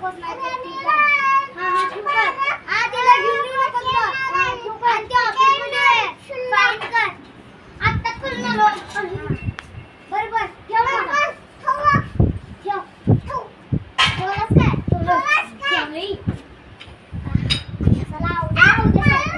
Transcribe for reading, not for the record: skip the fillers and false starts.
नकोच नाही तर ठीक आहे. हा ठेव कर. तिला घेऊन येऊ नकोस गं. ठेव कर. आणि ते ऑफिसमध्ये फाईन कर. आत्ताच करून आलो. बरोबर ठेव ना. ठेव. ठेवलंस काय? ठेवलंय. चला उद्या सकाळी.